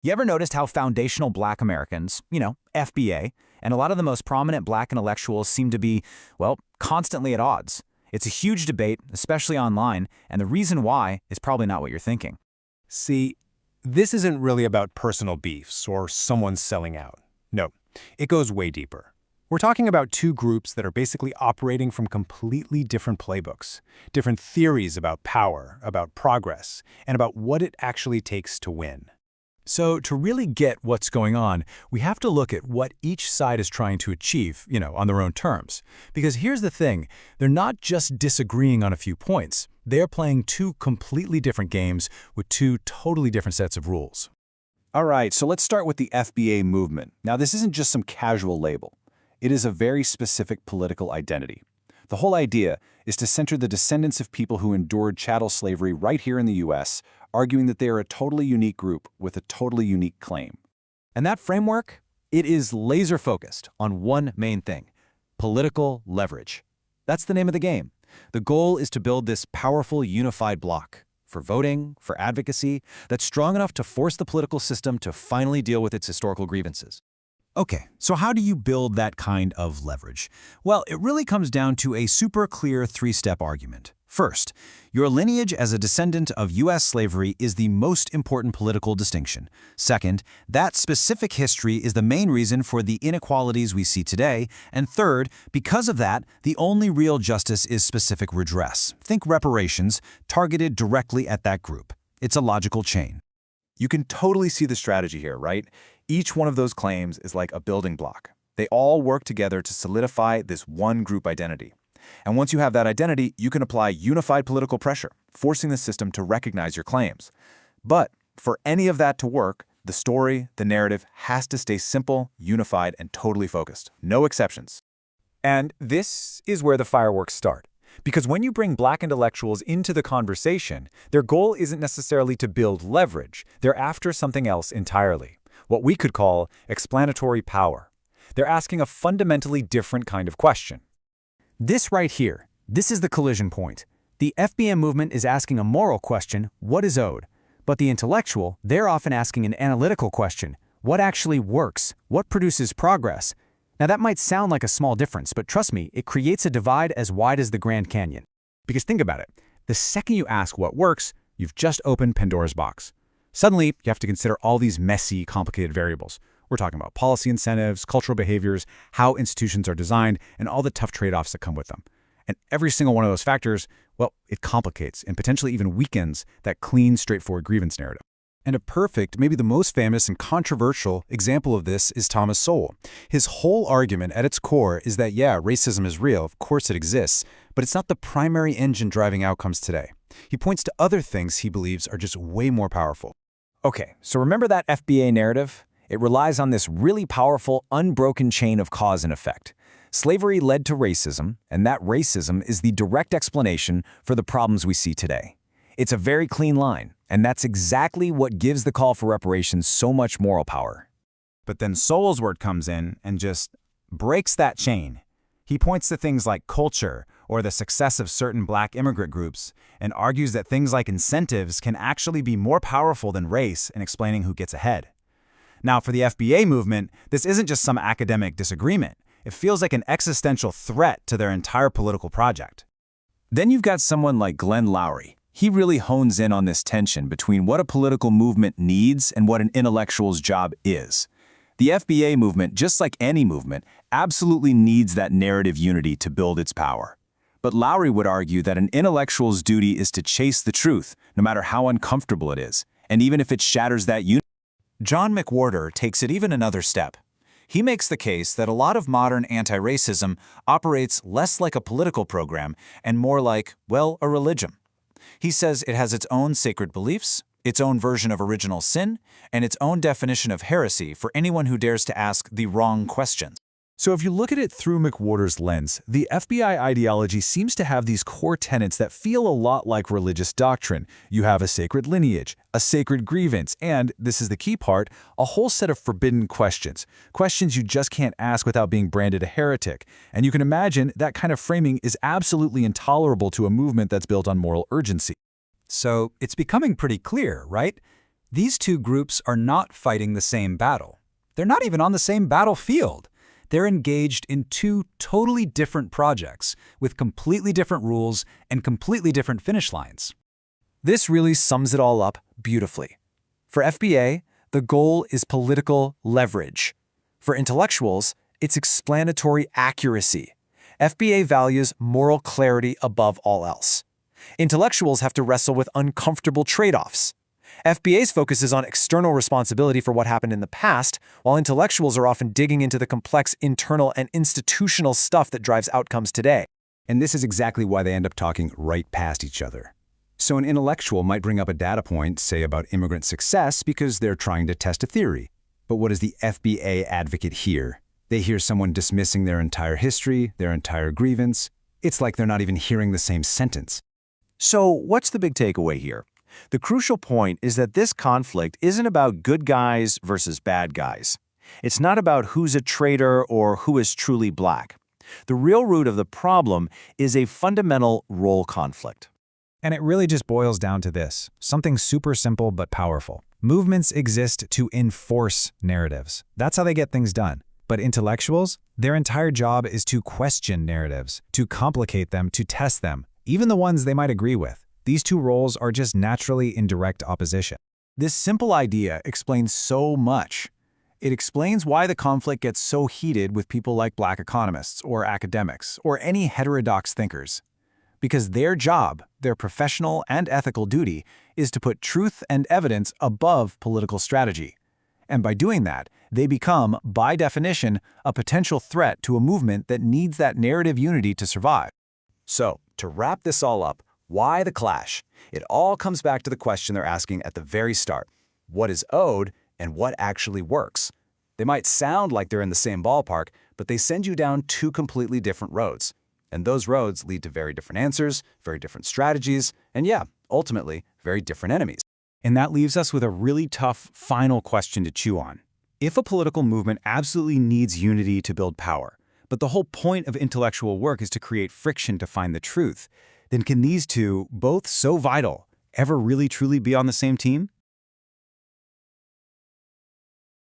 You ever noticed how foundational Black Americans, FBA, and a lot of the most prominent Black intellectuals seem to be, well, constantly at odds? It's a huge debate, especially online, and the reason why is probably not what you're thinking. See, this isn't really about personal beefs or someone selling out. No, it goes way deeper. We're talking about two groups that are basically operating from completely different playbooks, different theories about power, about progress, and about what it actually takes to win. So to really get what's going on, we have to look at what each side is trying to achieve, on their own terms. Because here's the thing, they're not just disagreeing on a few points. They're playing two completely different games with two totally different sets of rules. All right, so let's start with the FBA movement. Now, this isn't just some casual label. It is a very specific political identity. The whole idea is to center the descendants of people who endured chattel slavery right here in the U.S., arguing that they are a totally unique group with a totally unique claim. And that framework, it is laser-focused on one main thing: political leverage. That's the name of the game. The goal is to build this powerful, unified bloc for voting, for advocacy, that's strong enough to force the political system to finally deal with its historical grievances. Okay, so how do you build that kind of leverage? Well, it really comes down to a super clear three-step argument. First, your lineage as a descendant of U.S. slavery is the most important political distinction. Second, that specific history is the main reason for the inequalities we see today. And third, because of that, the only real justice is specific redress. Think reparations, targeted directly at that group. It's a logical chain. You can totally see the strategy here, right? Each one of those claims is like a building block. They all work together to solidify this one group identity. And once you have that identity, you can apply unified political pressure, forcing the system to recognize your claims. But for any of that to work, the story, the narrative, has to stay simple, unified, and totally focused. No exceptions. And this is where the fireworks start. Because when you bring Black intellectuals into the conversation, their goal isn't necessarily to build leverage. They're after something else entirely, what we could call explanatory power. They're asking a fundamentally different kind of question. This right here, this is the collision point. The FBA movement is asking a moral question, what is owed? But the intellectual, they're often asking an analytical question, what actually works? What produces progress? Now that might sound like a small difference, but trust me, it creates a divide as wide as the Grand Canyon. Because think about it, the second you ask what works, you've just opened Pandora's box. Suddenly, you have to consider all these messy, complicated variables. We're talking about policy incentives, cultural behaviors, how institutions are designed, and all the tough trade-offs that come with them. And every single one of those factors, well, it complicates and potentially even weakens that clean, straightforward grievance narrative. And a perfect, maybe the most famous and controversial example of this is Thomas Sowell. His whole argument at its core is that, yeah, racism is real, of course it exists, but it's not the primary engine driving outcomes today. He points to other things he believes are just way more powerful. Okay, so remember that FBA narrative? It relies on this really powerful, unbroken chain of cause and effect. Slavery led to racism, and that racism is the direct explanation for the problems we see today. It's a very clean line, and that's exactly what gives the call for reparations so much moral power. But then Sowell's word comes in and just breaks that chain. He points to things like culture or the success of certain Black immigrant groups and argues that things like incentives can actually be more powerful than race in explaining who gets ahead. Now, for the FBA movement, this isn't just some academic disagreement. It feels like an existential threat to their entire political project. Then you've got someone like Glenn Loury. He really hones in on this tension between what a political movement needs and what an intellectual's job is. The FBA movement, just like any movement, absolutely needs that narrative unity to build its power. But Loury would argue that an intellectual's duty is to chase the truth, no matter how uncomfortable it is, and even if it shatters that unity. John McWhorter takes it even another step. He makes the case that a lot of modern anti-racism operates less like a political program and more like, well, a religion. He says it has its own sacred beliefs, its own version of original sin, and its own definition of heresy for anyone who dares to ask the wrong questions. So if you look at it through McWhorter's lens, the FBI ideology seems to have these core tenets that feel a lot like religious doctrine. You have a sacred lineage, a sacred grievance, and, this is the key part, a whole set of forbidden questions. Questions you just can't ask without being branded a heretic. And you can imagine that kind of framing is absolutely intolerable to a movement that's built on moral urgency. So it's becoming pretty clear, right? These two groups are not fighting the same battle. They're not even on the same battlefield. They're engaged in two totally different projects with completely different rules and completely different finish lines. This really sums it all up beautifully. For FBA, the goal is political leverage. For intellectuals, it's explanatory accuracy. FBA values moral clarity above all else. Intellectuals have to wrestle with uncomfortable trade-offs. FBA's focus is on external responsibility for what happened in the past, while intellectuals are often digging into the complex internal and institutional stuff that drives outcomes today. And this is exactly why they end up talking right past each other. So an intellectual might bring up a data point, say about immigrant success, because they're trying to test a theory. But what does the FBA advocate hear? They hear someone dismissing their entire history, their entire grievance. It's like they're not even hearing the same sentence. So what's the big takeaway here? The crucial point is that this conflict isn't about good guys versus bad guys. It's not about who's a traitor or who is truly black. The real root of the problem is a fundamental role conflict. And it really just boils down to this, something super simple but powerful. Movements exist to enforce narratives. That's how they get things done. But intellectuals, their entire job is to question narratives, to complicate them, to test them, even the ones they might agree with. These two roles are just naturally in direct opposition. This simple idea explains so much. It explains why the conflict gets so heated with people like black economists or academics or any heterodox thinkers. Because their job, their professional and ethical duty, is to put truth and evidence above political strategy. And by doing that, they become, by definition, a potential threat to a movement that needs that narrative unity to survive. So, to wrap this all up, why the clash? It all comes back to the question they're asking at the very start. What is owed and what actually works? They might sound like they're in the same ballpark, but they send you down two completely different roads. And those roads lead to very different answers, very different strategies, and yeah, ultimately, very different enemies. And that leaves us with a really tough final question to chew on. If a political movement absolutely needs unity to build power, but the whole point of intellectual work is to create friction to find the truth, then can these two, both so vital, ever really truly be on the same team?